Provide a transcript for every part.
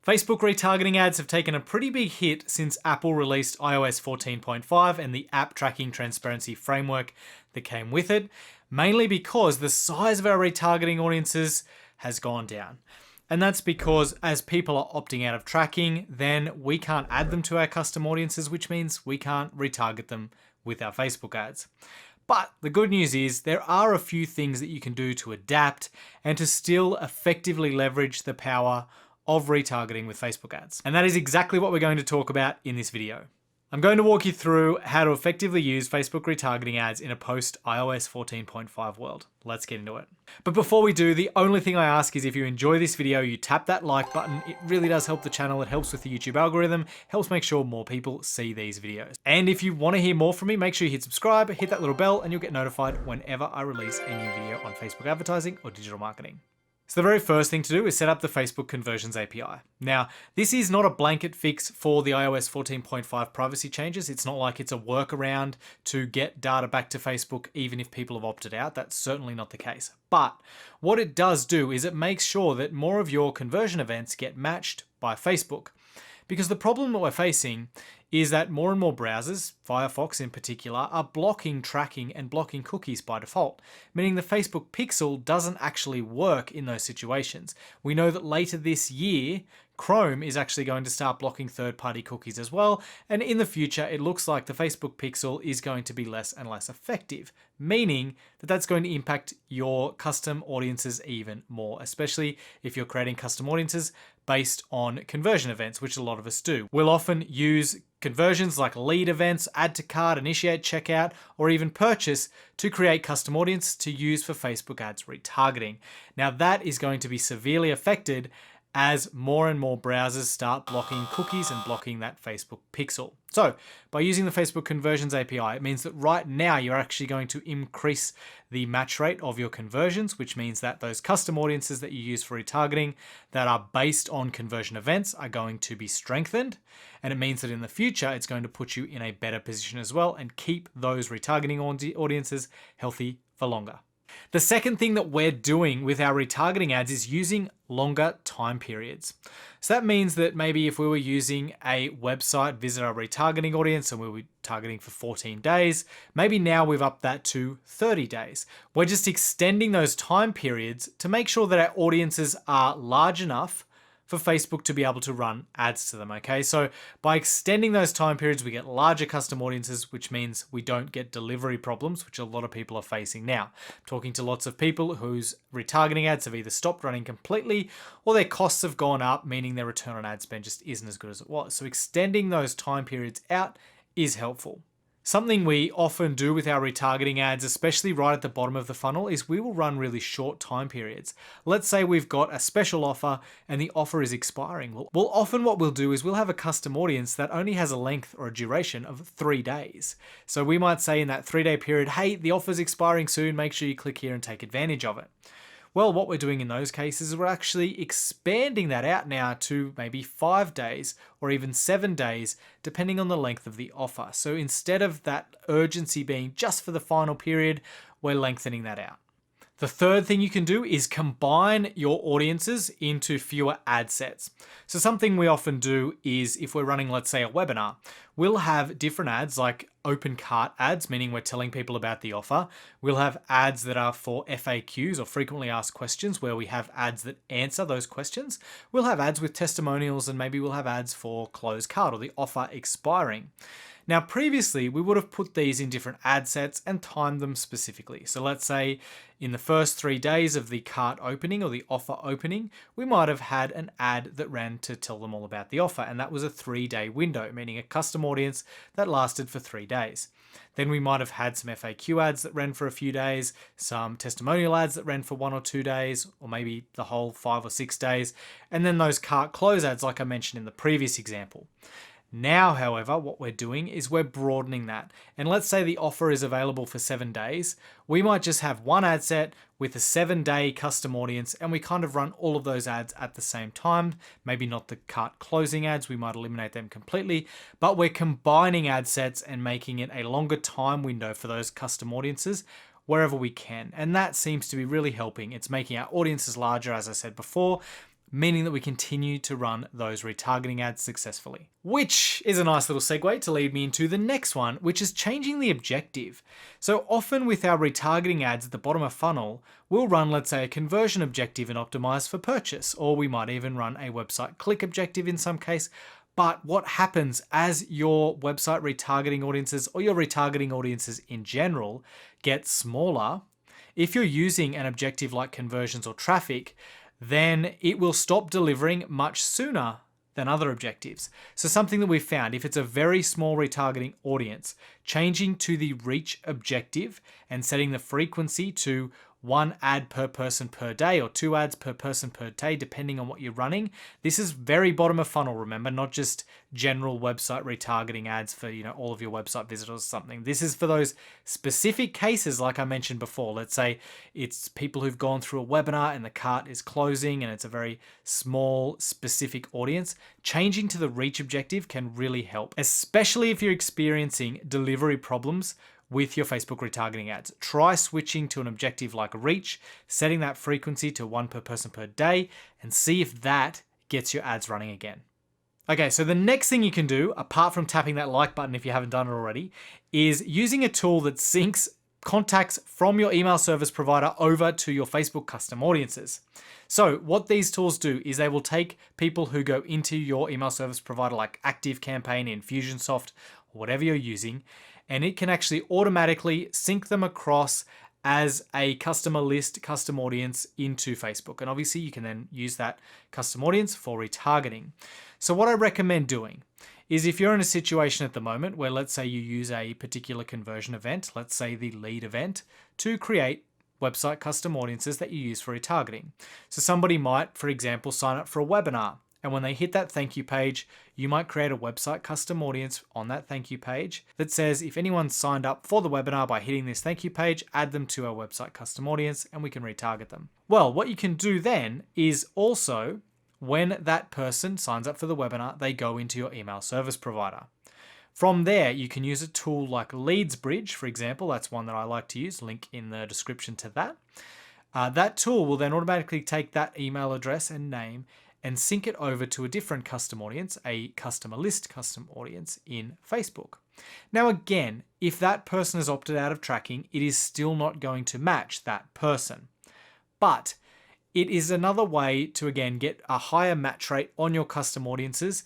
Facebook retargeting ads have taken a pretty big hit since Apple released iOS 14.5 and the app tracking transparency framework that came with it, mainly because the size of our retargeting audiences has gone down. And that's because as people are opting out of tracking, then we can't add them to our custom audiences, which means we can't retarget them with our Facebook ads. But the good news is there are a few things that you can do to adapt and to still effectively leverage the power of retargeting with Facebook ads. And that is exactly what we're going to talk about in this video. I'm going to walk you through how to effectively use Facebook retargeting ads in a post iOS 14.5 world. Let's get into it. But before we do, the only thing I ask is if you enjoy this video, you tap that like button. It really does help the channel. It helps with the YouTube algorithm, helps make sure more people see these videos. And if you want to hear more from me, make sure you hit subscribe, hit that little bell, and you'll get notified whenever I release a new video on Facebook advertising or digital marketing. So the very first thing to do is set up the Facebook Conversions API. Now, this is not a blanket fix for the iOS 14.5 privacy changes. It's not like it's a workaround to get data back to Facebook even if people have opted out. That's certainly not the case. But what it does do is it makes sure that more of your conversion events get matched by Facebook. Because the problem that we're facing is that more and more browsers, Firefox in particular, are blocking tracking and blocking cookies by default, meaning the Facebook pixel doesn't actually work in those situations. We know that later this year, Chrome is actually going to start blocking third-party cookies as well, and in the future, it looks like the Facebook pixel is going to be less and less effective, meaning that that's going to impact your custom audiences even more, especially if you're creating custom audiences based on conversion events, which a lot of us do. We'll often use conversions like lead events, add to cart, initiate checkout, or even purchase to create custom audience to use for Facebook ads retargeting. Now that is going to be severely affected as more and more browsers start blocking cookies and blocking that Facebook pixel. So by using the Facebook Conversions API, it means that right now you're actually going to increase the match rate of your conversions, which means that those custom audiences that you use for retargeting that are based on conversion events are going to be strengthened. And it means that in the future, it's going to put you in a better position as well and keep those retargeting audiences healthy for longer. The second thing that we're doing with our retargeting ads is using longer time periods. So that means that maybe if we were using a website visitor retargeting audience and we were targeting for 14 days, maybe now we've upped that to 30 days. We're just extending those time periods to make sure that our audiences are large enough for Facebook to be able to run ads to them, okay? So by extending those time periods, we get larger custom audiences, which means we don't get delivery problems, which a lot of people are facing now. I'm talking to lots of people whose retargeting ads have either stopped running completely or their costs have gone up, meaning their return on ad spend just isn't as good as it was. So extending those time periods out is helpful. Something we often do with our retargeting ads, especially right at the bottom of the funnel, is we will run really short time periods. Let's say we've got a special offer and the offer is expiring. Well, often what we'll do is we'll have a custom audience that only has a length or a duration of 3 days. So we might say in that 3-day period, hey, the offer's expiring soon, make sure you click here and take advantage of it. Well, what we're doing in those cases is we're actually expanding that out now to maybe 5 days or even 7 days, depending on the length of the offer. So instead of that urgency being just for the final period, we're lengthening that out. The third thing you can do is combine your audiences into fewer ad sets. So something we often do is if we're running, let's say, a webinar, we'll have different ads like open cart ads, meaning we're telling people about the offer. We'll have ads that are for FAQs or frequently asked questions where we have ads that answer those questions. We'll have ads with testimonials and maybe we'll have ads for closed cart or the offer expiring. Now, previously, we would have put these in different ad sets and timed them specifically. So let's say in the first 3 days of the cart opening or the offer opening, we might have had an ad that ran to tell them all about the offer. And that was a 3-day window, meaning a custom audience that lasted for 3 days. Then we might have had some FAQ ads that ran for a few days, some testimonial ads that ran for 1 or 2 days, or maybe the whole 5 or 6 days, and then those cart close ads like I mentioned in the previous example. Now, however, what we're doing is we're broadening that. And let's say the offer is available for 7 days. We might just have one ad set with a 7-day custom audience, and we kind of run all of those ads at the same time. Maybe not the cart closing ads, we might eliminate them completely, but we're combining ad sets and making it a longer time window for those custom audiences wherever we can. And that seems to be really helping. It's making our audiences larger, as I said before, meaning that we continue to run those retargeting ads successfully. Which is a nice little segue to lead me into the next one, which is changing the objective. So often with our retargeting ads at the bottom of funnel, we'll run, let's say, a conversion objective and optimize for purchase, or we might even run a website click objective in some case. But what happens as your website retargeting audiences or your retargeting audiences in general get smaller, if you're using an objective like conversions or traffic, then it will stop delivering much sooner than other objectives. So something that we've found, if it's a very small retargeting audience, changing to the reach objective and setting the frequency to 1 ad per person per day or 2 ads per person per day, depending on what you're running. This is very bottom of funnel, remember, not just general website retargeting ads for, all of your website visitors or something. This is for those specific cases, like I mentioned before. Let's say it's people who've gone through a webinar and the cart is closing and it's a very small, specific audience. Changing to the reach objective can really help, especially if you're experiencing delivery problems with your Facebook retargeting ads. Try switching to an objective like reach, setting that frequency to 1 per person per day, and see if that gets your ads running again. Okay, so the next thing you can do, apart from tapping that like button if you haven't done it already, is using a tool that syncs contacts from your email service provider over to your Facebook custom audiences. So what these tools do is they will take people who go into your email service provider like ActiveCampaign, Infusionsoft, whatever you're using, and it can actually automatically sync them across as a customer list, custom audience into Facebook. And obviously you can then use that custom audience for retargeting. So what I recommend doing is if you're in a situation at the moment where, let's say, you use a particular conversion event, let's say the lead event, to create website custom audiences that you use for retargeting. So somebody might, for example, sign up for a webinar. And when they hit that thank you page, you might create a website custom audience on that thank you page that says, if anyone signed up for the webinar by hitting this thank you page, add them to our website custom audience and we can retarget them. Well, what you can do then is also, when that person signs up for the webinar, they go into your email service provider. From there, you can use a tool like LeadsBridge, for example. That's one that I like to use, link in the description to that. That tool will then automatically take that email address and name and sync it over to a different custom audience, a customer list custom audience in Facebook. Now again, if that person has opted out of tracking, it is still not going to match that person. But it is another way to, again, get a higher match rate on your custom audiences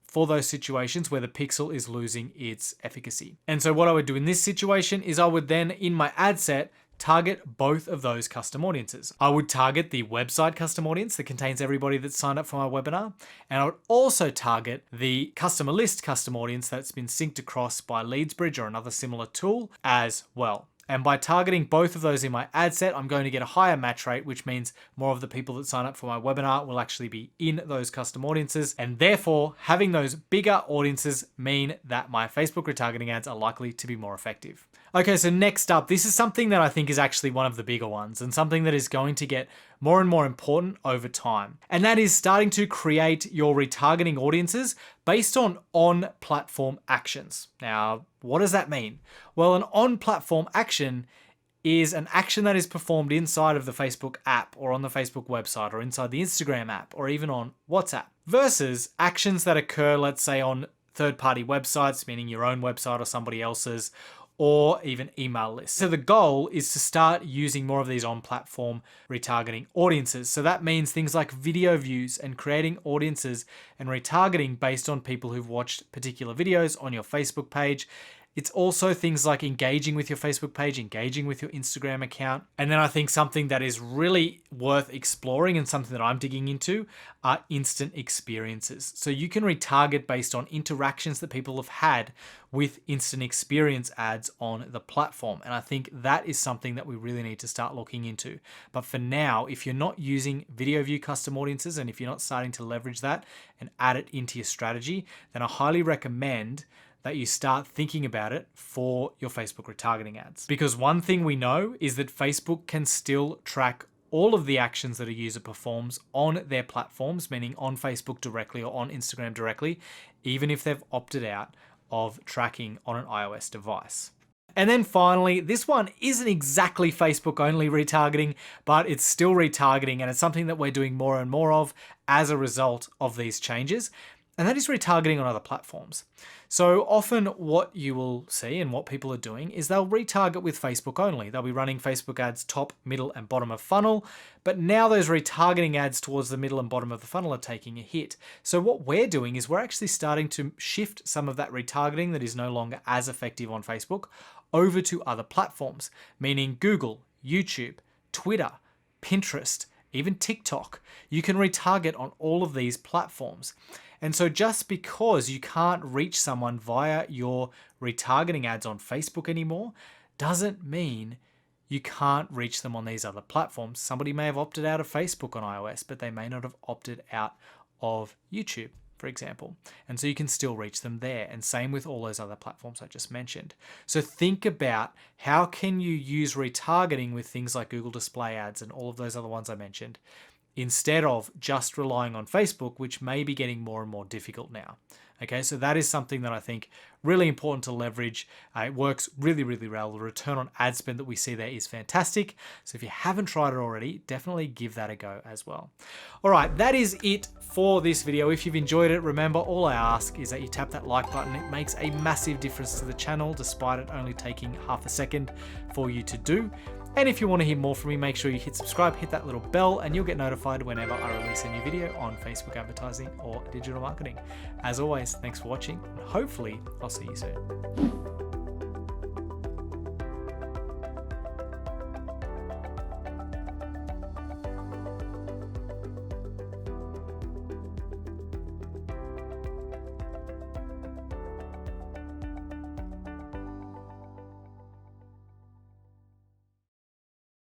for those situations where the pixel is losing its efficacy. And so what I would do in this situation is I would then, in my ad set, target both of those custom audiences. I would target the website custom audience that contains everybody that's signed up for my webinar. And I would also target the customer list custom audience that's been synced across by LeadsBridge or another similar tool as well. And by targeting both of those in my ad set, I'm going to get a higher match rate, which means more of the people that sign up for my webinar will actually be in those custom audiences. And therefore, having those bigger audiences mean that my Facebook retargeting ads are likely to be more effective. Okay, so next up, this is something that I think is actually one of the bigger ones and something that is going to get more and more important over time. And that is starting to create your retargeting audiences based on on-platform actions. Now, what does that mean? Well, an on-platform action is an action that is performed inside of the Facebook app or on the Facebook website or inside the Instagram app or even on WhatsApp versus actions that occur, let's say, on third-party websites, meaning your own website or somebody else's, or even email lists. So the goal is to start using more of these on-platform retargeting audiences. So that means things like video views and creating audiences and retargeting based on people who've watched particular videos on your Facebook page. It's also things like engaging with your Facebook page, engaging with your Instagram account. And then I think something that is really worth exploring and something that I'm digging into are instant experiences. So you can retarget based on interactions that people have had with instant experience ads on the platform. And I think that is something that we really need to start looking into. But for now, if you're not using video view custom audiences and if you're not starting to leverage that and add it into your strategy, then I highly recommend that you start thinking about it for your Facebook retargeting ads. Because one thing we know is that Facebook can still track all of the actions that a user performs on their platforms, meaning on Facebook directly or on Instagram directly, even if they've opted out of tracking on an iOS device. And then finally, this one isn't exactly Facebook only retargeting, but it's still retargeting, and it's something that we're doing more and more of as a result of these changes. And that is retargeting on other platforms. So often what you will see and what people are doing is they'll retarget with Facebook only. They'll be running Facebook ads top, middle, and bottom of funnel, but now those retargeting ads towards the middle and bottom of the funnel are taking a hit. So what we're doing is we're actually starting to shift some of that retargeting that is no longer as effective on Facebook over to other platforms, meaning Google, YouTube, Twitter, Pinterest, even TikTok. You can retarget on all of these platforms. And so just because you can't reach someone via your retargeting ads on Facebook anymore, doesn't mean you can't reach them on these other platforms. Somebody may have opted out of Facebook on iOS, but they may not have opted out of YouTube, for example. And so you can still reach them there. And same with all those other platforms I just mentioned. So think about how can you use retargeting with things like Google Display Ads and all of those other ones I mentioned, instead of just relying on Facebook, which may be getting more and more difficult now. Okay, so that is something that I think really important to leverage. It works really, really well. The return on ad spend that we see there is fantastic. So if you haven't tried it already, definitely give that a go as well. All right, that is it for this video. If you've enjoyed it, remember, all I ask is that you tap that like button. It makes a massive difference to the channel, despite it only taking half a second for you to do. And if you want to hear more from me, make sure you hit subscribe, hit that little bell, and you'll get notified whenever I release a new video on Facebook advertising or digital marketing. As always, thanks for watching, and hopefully I'll see you soon.